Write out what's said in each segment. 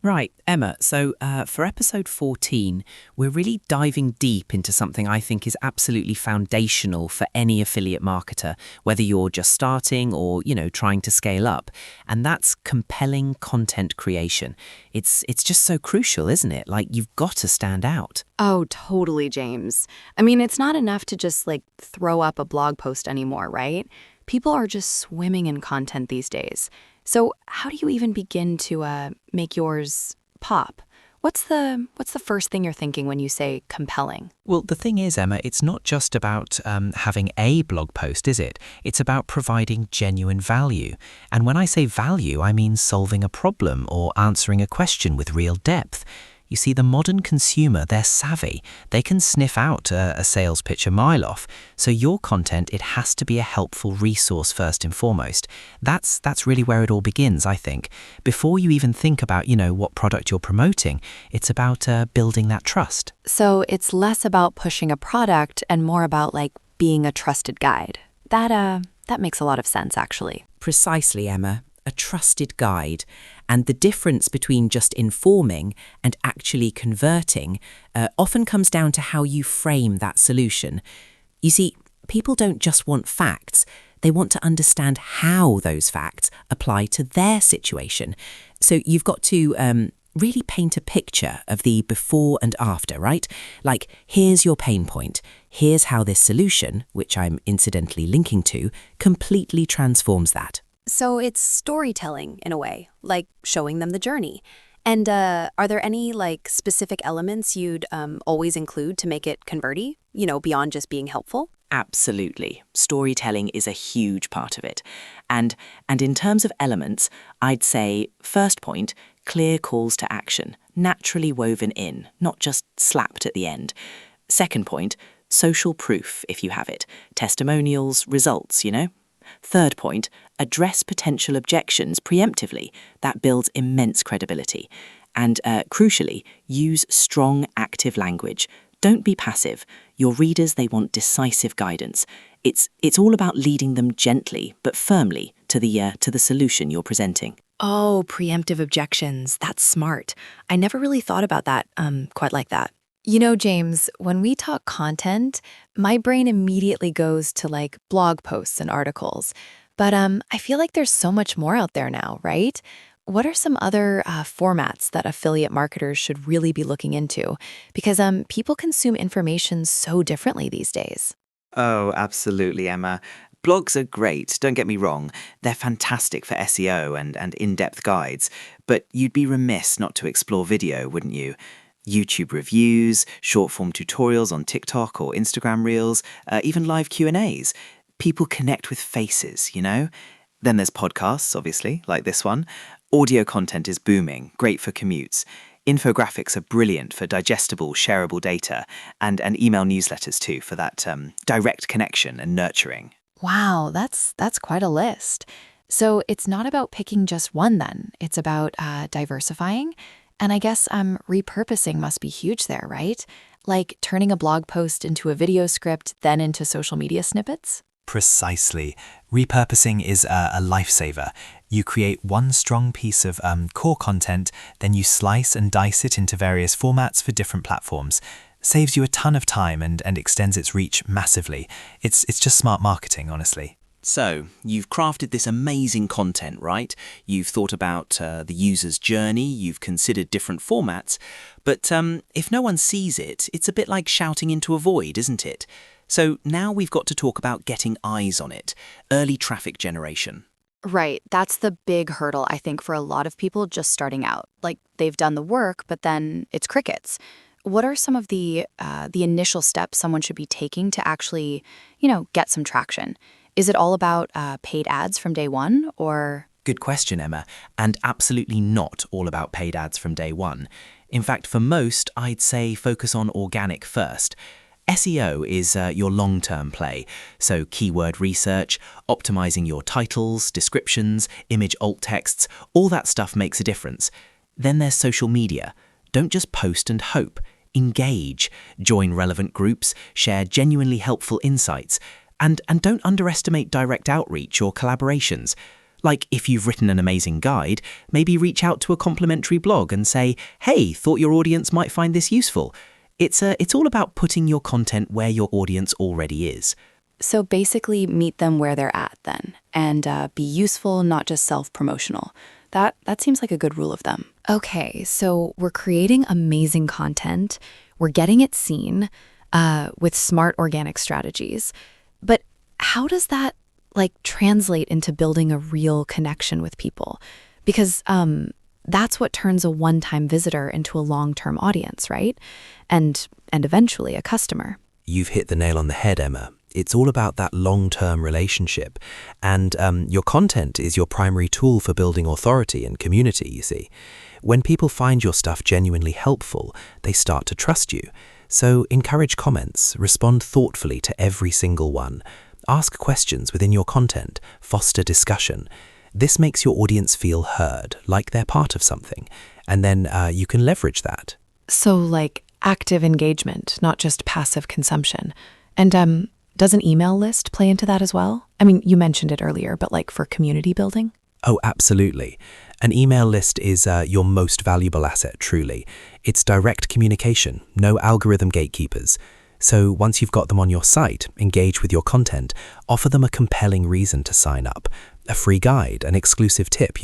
Right, Emma. So for episode 14, we're really diving deep into something I think is absolutely foundational for any affiliate marketer, whether you're just starting or, trying to scale up. And that's compelling content creation. It's just so crucial, isn't it? Like you've got to stand out. Oh, totally, James. I mean, it's not enough to just throw up a blog post anymore, right? People are just swimming in content these days. So, how do you even begin to make yours pop? What's the first thing you're thinking when you say compelling? Well, the thing is, Emma, it's not just about having a blog post, is it? It's about providing genuine value. And when I say value, I mean solving a problem or answering a question with real depth. You see, the modern consumer, they're savvy. They can sniff out a sales pitch a mile off. So your content, it has to be a helpful resource first and foremost. That's really where it all begins, I think. Before you even think about, what product you're promoting, it's about building that trust. So, it's less about pushing a product and more about being a trusted guide. That makes a lot of sense, actually. Precisely, Emma. A trusted guide. And the difference between just informing and actually converting often comes down to how you frame that solution. You see, people don't just want facts. They want to understand how those facts apply to their situation. So you've got to really paint a picture of the before and after, right? Like, here's your pain point. Here's how this solution, which I'm incidentally linking to, completely transforms that. So it's storytelling in a way, like showing them the journey. And are there any specific elements you'd always include to make it converty, beyond just being helpful? Absolutely. Storytelling is a huge part of it. And in terms of elements, I'd say first point, clear calls to action, naturally woven in, not just slapped at the end. Second point, social proof if you have it, testimonials, results. Third point, address potential objections preemptively. That builds immense credibility. And crucially, use strong, active language. Don't be passive. Your readers, they want decisive guidance. It's all about leading them gently but firmly to the solution you're presenting. Oh, preemptive objections. That's smart. I never really thought about that quite like that. James, when we talk content, my brain immediately goes to blog posts and articles. But I feel like there's so much more out there now, right? What are some other formats that affiliate marketers should really be looking into? Because people consume information so differently these days. Oh, absolutely, Emma. Blogs are great, don't get me wrong. They're fantastic for SEO and in-depth guides. But you'd be remiss not to explore video, wouldn't you? YouTube reviews, short-form tutorials on TikTok or Instagram Reels, even live Q&As. People connect with faces. Then there's podcasts, obviously, like this one. Audio content is booming, great for commutes. Infographics are brilliant for digestible, shareable data, and email newsletters too for that direct connection and nurturing. Wow, that's quite a list. So it's not about picking just one then. It's about diversifying. And I guess repurposing must be huge there, right? Like turning a blog post into a video script, then into social media snippets? Precisely. Repurposing is a lifesaver. You create one strong piece of core content, then you slice and dice it into various formats for different platforms. Saves you a ton of time and extends its reach massively. It's just smart marketing, honestly. So, you've crafted this amazing content, right? You've thought about the user's journey, you've considered different formats, but if no one sees it, it's a bit like shouting into a void, isn't it? So now we've got to talk about getting eyes on it, early traffic generation. Right. That's the big hurdle, I think, for a lot of people just starting out. They've done the work, but then it's crickets. What are some of the initial steps someone should be taking to actually, get some traction? Is it all about paid ads from day one, or? Good question, Emma, and absolutely not all about paid ads from day one. In fact, for most, I'd say focus on organic first. SEO is your long-term play, so keyword research, optimizing your titles, descriptions, image alt texts, all that stuff makes a difference. Then there's social media. Don't just post and hope. Engage, join relevant groups, share genuinely helpful insights, and don't underestimate direct outreach or collaborations. Like if you've written an amazing guide, maybe reach out to a complimentary blog and say, hey, thought your audience might find this useful. It's all about putting your content where your audience already is. So basically meet them where they're at then, and be useful, not just self-promotional. That seems like a good rule of thumb. Okay, so we're creating amazing content. We're getting it seen with smart organic strategies. But how does that translate into building a real connection with people? Because that's what turns a one-time visitor into a long-term audience, right? And eventually a customer. You've hit the nail on the head, Emma. It's all about that long-term relationship. And your content is your primary tool for building authority and community, you see. When people find your stuff genuinely helpful, they start to trust you. So encourage comments, respond thoughtfully to every single one. Ask questions within your content, foster discussion. This makes your audience feel heard, like they're part of something. And then you can leverage that. So active engagement, not just passive consumption. And does an email list play into that as well? I mean, you mentioned it earlier, but for community building? Oh, absolutely. An email list is your most valuable asset, truly. It's direct communication, no algorithm gatekeepers. So once you've got them on your site, engage with your content, offer them a compelling reason to sign up, a free guide, an exclusive tip,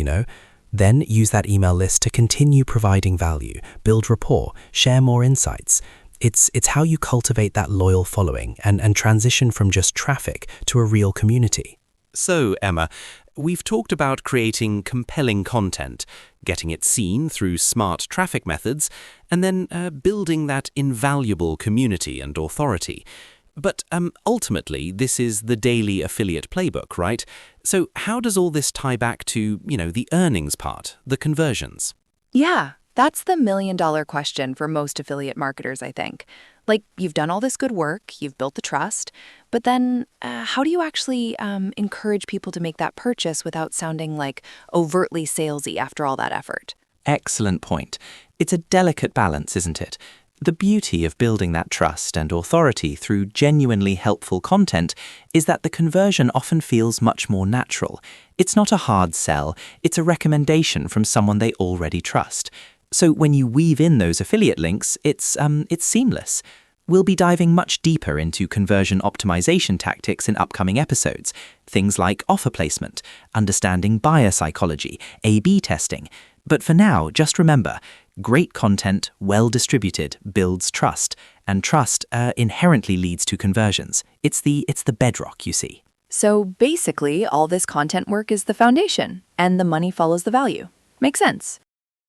Then use that email list to continue providing value, build rapport, share more insights. It's how you cultivate that loyal following and transition from just traffic to a real community. So, Emma, we've talked about creating compelling content, getting it seen through smart traffic methods, and then building that invaluable community and authority. But ultimately, this is the daily affiliate playbook, right? So how does all this tie back to, the earnings part, the conversions? Yeah, that's the million-dollar question for most affiliate marketers, I think. You've done all this good work, you've built the trust, but then how do you actually encourage people to make that purchase without sounding overtly salesy after all that effort? Excellent point. It's a delicate balance, isn't it? The beauty of building that trust and authority through genuinely helpful content is that the conversion often feels much more natural. It's not a hard sell, it's a recommendation from someone they already trust. So when you weave in those affiliate links, it's seamless. We'll be diving much deeper into conversion optimization tactics in upcoming episodes. Things like offer placement, understanding buyer psychology, A/B testing. But for now, just remember, great content, well distributed, builds trust. And trust inherently leads to conversions. It's the bedrock, you see. So basically, all this content work is the foundation, and the money follows the value. Makes sense.